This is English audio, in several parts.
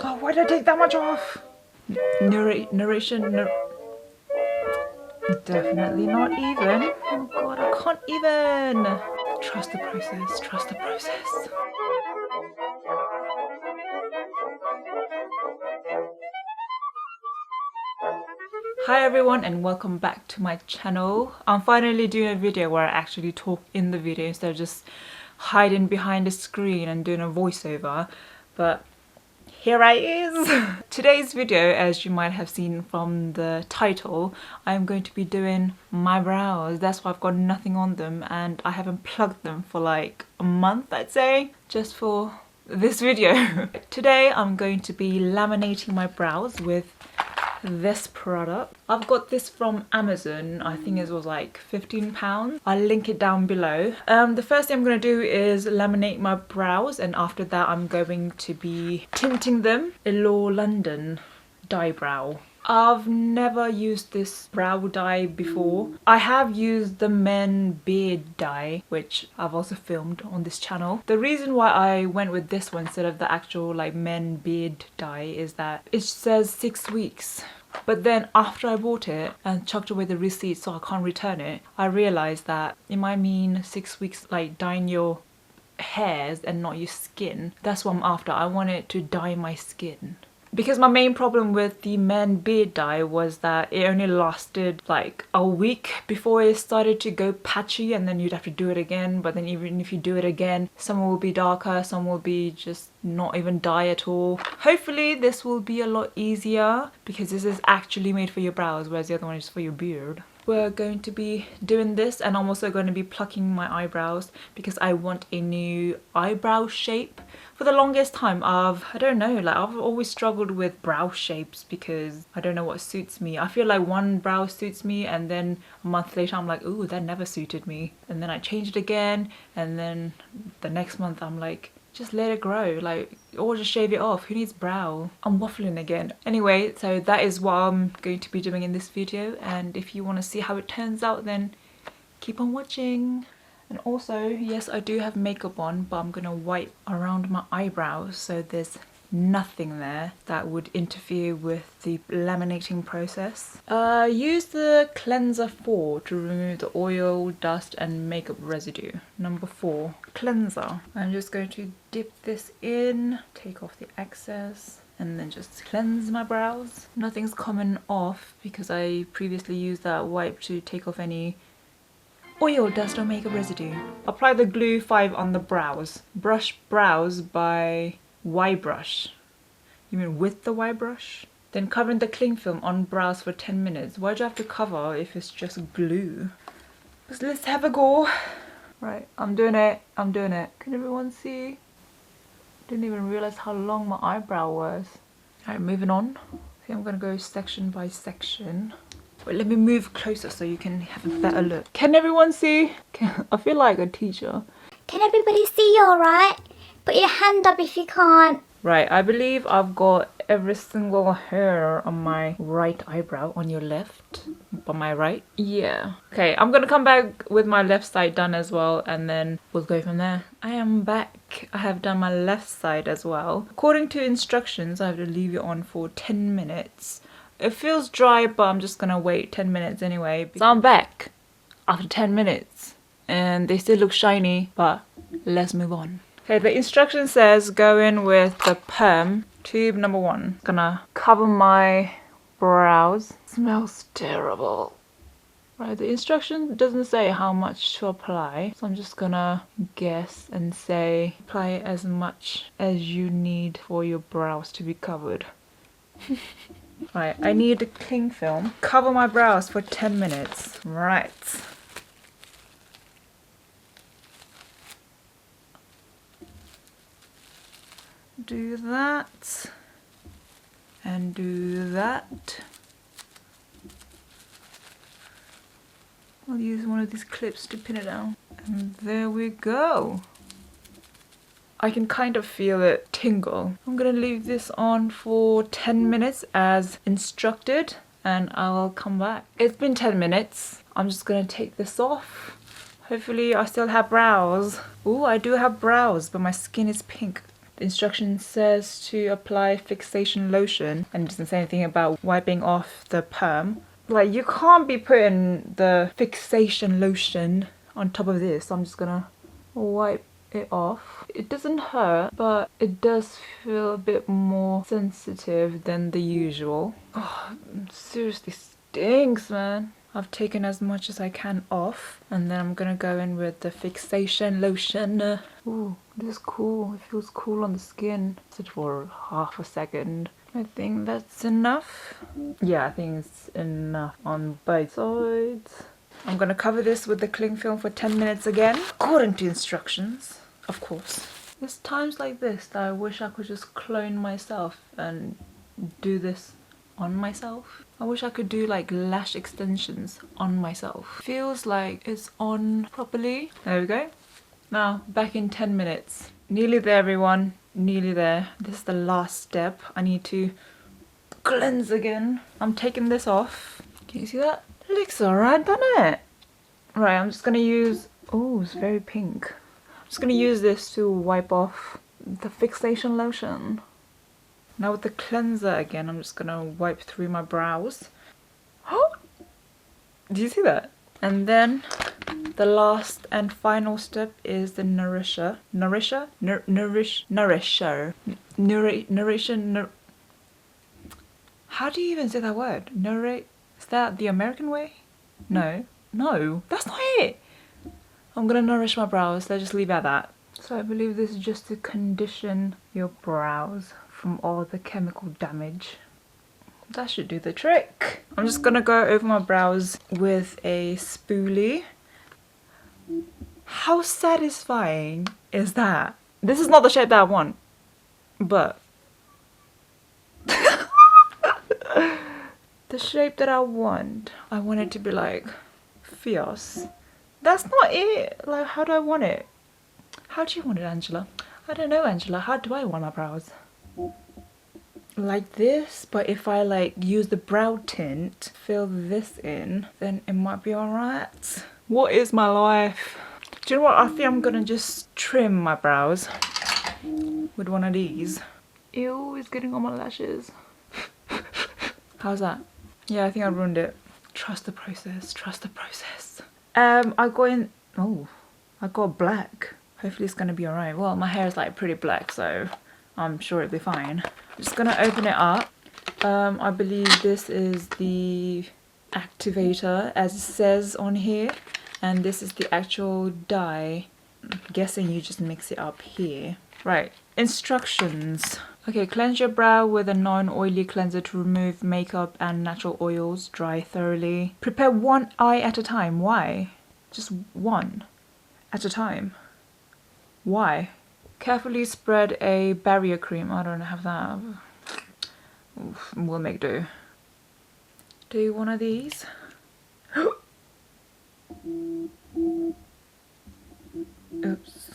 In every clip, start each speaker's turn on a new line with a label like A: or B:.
A: Oh, why did I take that much off? Narration. Definitely not even. Oh god, I can't even. Trust the process. Trust the process. Hi everyone and welcome back to my channel. I'm finally doing a video where I actually talk in the video instead of just hiding behind the screen and doing a voiceover. But here I is! Today's video, as you might have seen from the title, I'm going to be doing my brows. That's why I've got nothing on them and I haven't plugged them for like a month, I'd say, just for this video. Today I'm going to be laminating my brows with this product. I've got this from Amazon. I think it was like £15. I'll link it down below. The first thing I'm going to do is laminate my brows, and after that I'm going to be tinting them. Allure London dye brow. I've never used this brow dye before. I have used the men beard dye, which I've also filmed on this channel. The reason why I went with this one instead of the actual like men beard dye is that it says 6 weeks. But then after I bought it and chucked away the receipt so I can't return it, I realized that it might mean 6 weeks like dyeing your hairs and not your skin. That's what I'm after. I want it to dye my skin. Because my main problem with the men beard dye was that it only lasted like a week before it started to go patchy, and then you'd have to do it again. But then even if you do it again, some will be darker, some will be just not even dye at all. Hopefully this will be a lot easier because this is actually made for your brows, whereas the other one is for your beard. We're going to be doing this, and I'm also going to be plucking my eyebrows because I want a new eyebrow shape. For the longest time I've always struggled with brow shapes because I don't know what suits me. I feel like one brow suits me and then a month later I'm like, ooh, that never suited me. And then I change it again, and then the next month I'm like, just let it grow, like, or just shave it off. Who needs brow? I'm waffling again. Anyway, so that is what I'm going to be doing in this video, and if you want to see how it turns out, then keep on watching. And also, yes, I do have makeup on, but I'm gonna wipe around my eyebrows so there's nothing there that would interfere with the laminating process. Use the cleanser 4 to remove the oil, dust and makeup residue. Number 4, cleanser. I'm just going to dip this in, take off the excess, and then just cleanse my brows. Nothing's coming off because I previously used that wipe to take off any oil, dust or makeup residue. Apply the glue 5 on the brows. Brush brows by Y brush. You mean with the Y brush? Then cover in the cling film on brows for 10 minutes. Why do you have to cover if it's just glue? So let's have a go. Right, I'm doing it. I'm doing it. Can everyone see? Didn't even realize how long my eyebrow was. Alright, moving on. I think I'm gonna go section by section. Wait, let me move closer so you can have a better look. Can everyone see? I feel like a teacher.
B: Can everybody see you alright? Put your hand up if you can't.
A: Right, I believe I've got every single hair on my right eyebrow. On your left? On my right? Yeah. Okay, I'm gonna come back with my left side done as well, and then we'll go from there. I am back. I have done my left side as well. According to instructions, I have to leave it on for 10 minutes. It feels dry, but I'm just gonna wait 10 minutes anyway. So I'm back after 10 minutes and they still look shiny, but let's move on. Okay, the instruction says go in with the perm, tube number 1. Gonna cover my brows. Smells terrible. Right, the instruction doesn't say how much to apply, so I'm just gonna guess and say apply as much as you need for your brows to be covered. Right, I need a cling film. Cover my brows for 10 minutes. Right. Do that. And do that. I'll use one of these clips to pin it down. And there we go. I can kind of feel it tingle. I'm gonna leave this on for 10 minutes as instructed, and I'll come back. It's been 10 minutes. I'm just gonna take this off. Hopefully I still have brows. Ooh, I do have brows, but my skin is pink. The instruction says to apply fixation lotion and it doesn't say anything about wiping off the perm. Like, you can't be putting the fixation lotion on top of this. So I'm just gonna wipe it off. It doesn't hurt, but it does feel a bit more sensitive than the usual. Oh, it seriously stinks, man. I've taken as much as I can off, and then I'm gonna go in with the fixation lotion. Ooh, this is cool. It feels cool on the skin. Sit for half a second. I think that's enough. Yeah, I think it's enough on both sides. I'm gonna cover this with the cling film for 10 minutes again, according to instructions, of course. There's times like this that I wish I could just clone myself and do this on myself. I wish I could do like lash extensions on myself. Feels like it's on properly. There we go. Now, back in 10 minutes. Nearly there, everyone. Nearly there. This is the last step. I need to cleanse again. I'm taking this off. Can you see that? It looks alright, doesn't it? Right, I'm just gonna use... Oh, it's very pink. I'm just gonna use this to wipe off the fixation lotion. Now with the cleanser again, I'm just gonna wipe through my brows. Oh! Do you see that? And then the last and final step is the nourisher. Nourisher? Nourisher. How do you even say that word? Is that the American way? No. No, that's not it. I'm gonna nourish my brows. Let's just leave it at that. So I believe this is just to condition your brows from all the chemical damage. That should do the trick. I'm just gonna go over my brows with a spoolie. How satisfying is that? This is not the shape that I want, but the shape that I want it to be like fierce. That's not it. Like, how do I want it? How do you want it, Angela? I don't know, Angela. How do I want my brows? Like this, but if I like use the brow tint, fill this in, then it might be alright. What is my life? Do you know what? I think I'm gonna just trim my brows with one of these. Ew, it's getting on my lashes. How's that? Yeah, I think I ruined it. Trust the process, trust the process. I got black. Hopefully it's gonna be alright. Well, my hair is like pretty black, so I'm sure it'll be fine. I'm just gonna open it up. I believe this is the activator, as it says on here, and this is the actual dye. I'm guessing you just mix it up here. Right, instructions. Okay, cleanse your brow with a non-oily cleanser to remove makeup and natural oils. Dry thoroughly. Prepare one eye at a time. Why? Just one at a time. Why? Carefully spread a barrier cream. I don't have that. Oof, we'll make do. Do one of these. Oops.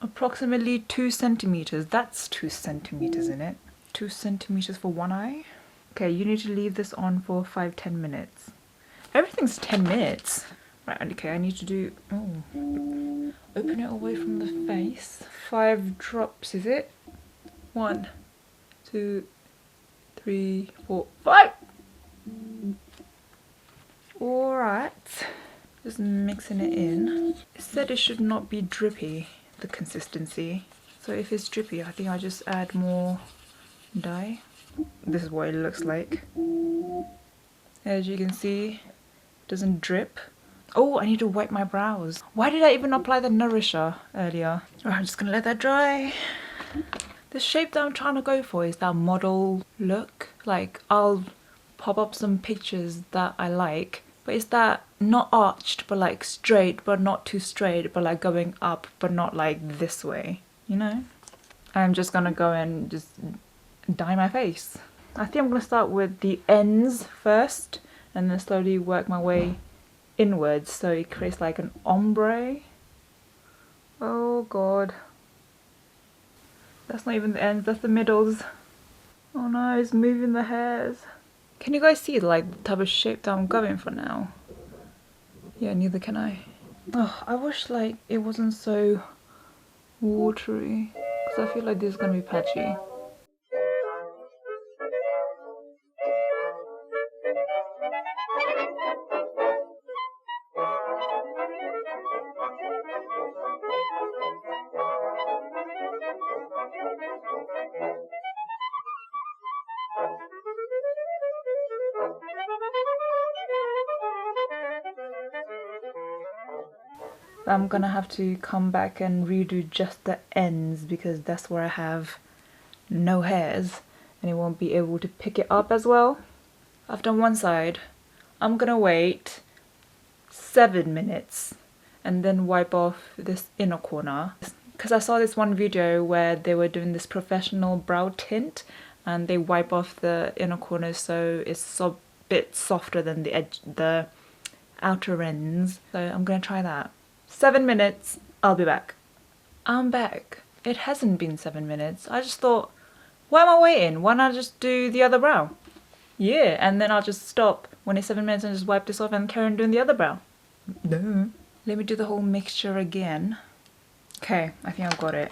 A: Approximately 2 centimeters. That's 2 centimeters in it. 2 centimeters for one eye. Okay, you need to leave this on for 5-10 minutes. Everything's 10 minutes. Right, okay, I need to do... Oh. Open it away from the face. 5 drops, is it? 1, 2, 3, 4, 5! Alright. Just mixing it in. It said it should not be drippy, the consistency. So if it's drippy, I think I just add more dye. This is what it looks like. As you can see, it doesn't drip. Oh, I need to wipe my brows. Why did I even apply the nourisher earlier? Alright, I'm just gonna let that dry. The shape that I'm trying to go for is that model look. Like, I'll pop up some pictures that I like, but it's that not arched, but like straight, but not too straight, but like going up, but not like this way, you know? I'm just gonna go and just dye my face. I think I'm gonna start with the ends first, and then slowly work my way inwards so it creates like an ombre. Oh god. That's not even the ends, that's the middles. Oh no, it's moving the hairs. Can you guys see like the type of shape that I'm going for now? Yeah, neither can I. Oh, I wish like it wasn't so watery. Because I feel like this is gonna be patchy. I'm gonna have to come back and redo just the ends because that's where I have no hairs and it won't be able to pick it up as well. I've done one side. I'm gonna wait 7 minutes and then wipe off this inner corner because I saw this one video where they were doing this professional brow tint and they wipe off the inner corners so it's a bit softer than the edge, the outer ends. So I'm gonna try that. 7 minutes, I'll be back. I'm back. It hasn't been 7 minutes. I just thought, why am I waiting? Why not just do the other brow? Yeah, and then I'll just stop when it's 7 minutes and just wipe this off and carry on doing the other brow. No. Let me do the whole mixture again. Okay, I think I've got it.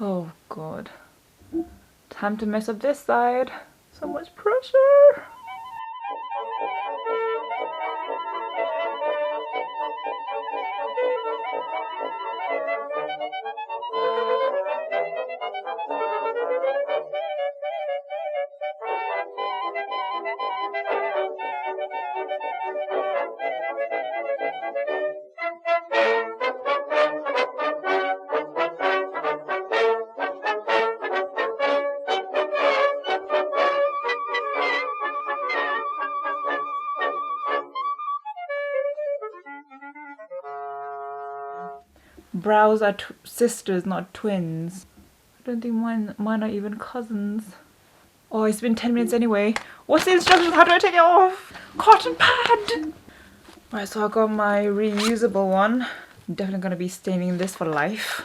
A: Oh god. Time to mess up this side. So much pressure. Brows are sisters, not twins. I don't think mine are even cousins. Oh, it's been 10 minutes anyway. What's the instructions? How do I take it off? Cotton pad! Right, so I got my reusable one. I'm definitely gonna be staining this for life.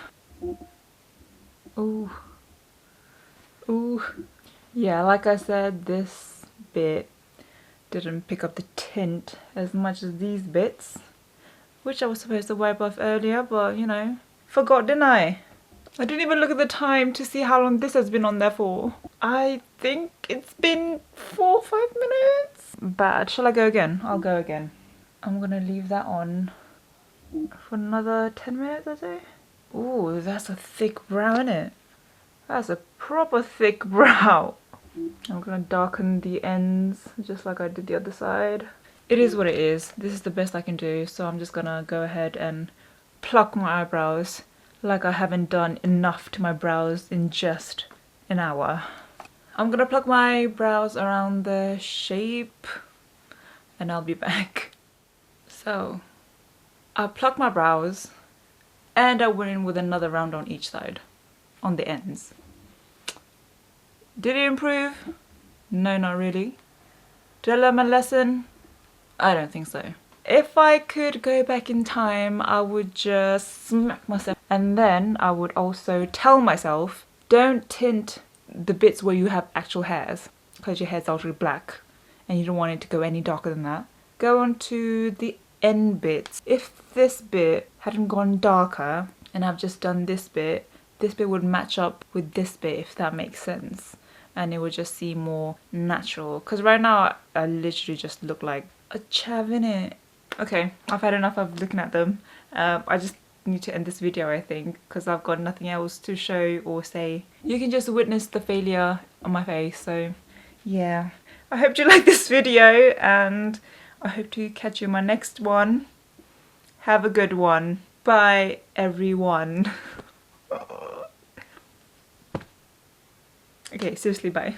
A: Ooh. Ooh. Yeah, like I said, this bit didn't pick up the tint as much as these bits, which I was supposed to wipe off earlier, but you know, forgot, didn't I? I didn't even look at the time to see how long this has been on there for. I think it's been 4 or 5 minutes. Bad. Shall I go again? I'll go again. I'm gonna leave that on for another 10 minutes, I say. Ooh, that's a thick brow, innit? That's a proper thick brow. I'm gonna darken the ends just like I did the other side. It is what it is. This is the best I can do, so I'm just gonna go ahead and pluck my eyebrows like I haven't done enough to my brows in just an hour. I'm gonna pluck my brows around the shape and I'll be back. So I plucked my brows and I went in with another round on each side, on the ends. Did it improve? No, not really. Did I learn my lesson? I don't think so. If I could go back in time, I would just smack myself. And then I would also tell myself, don't tint the bits where you have actual hairs, because your hair's already black and you don't want it to go any darker than that. Go on to the end bits. If this bit hadn't gone darker and I've just done this bit would match up with this bit, if that makes sense. And it would just seem more natural. Because right now, I literally just look like a chav, innit? Okay, I've had enough of looking at them. I just need to end this video, I think, because I've got nothing else to show or say. You can just witness the failure on my face, so yeah. I hope you like this video, and I hope to catch you in my next one. Have a good one. Bye, everyone. Okay, seriously, bye.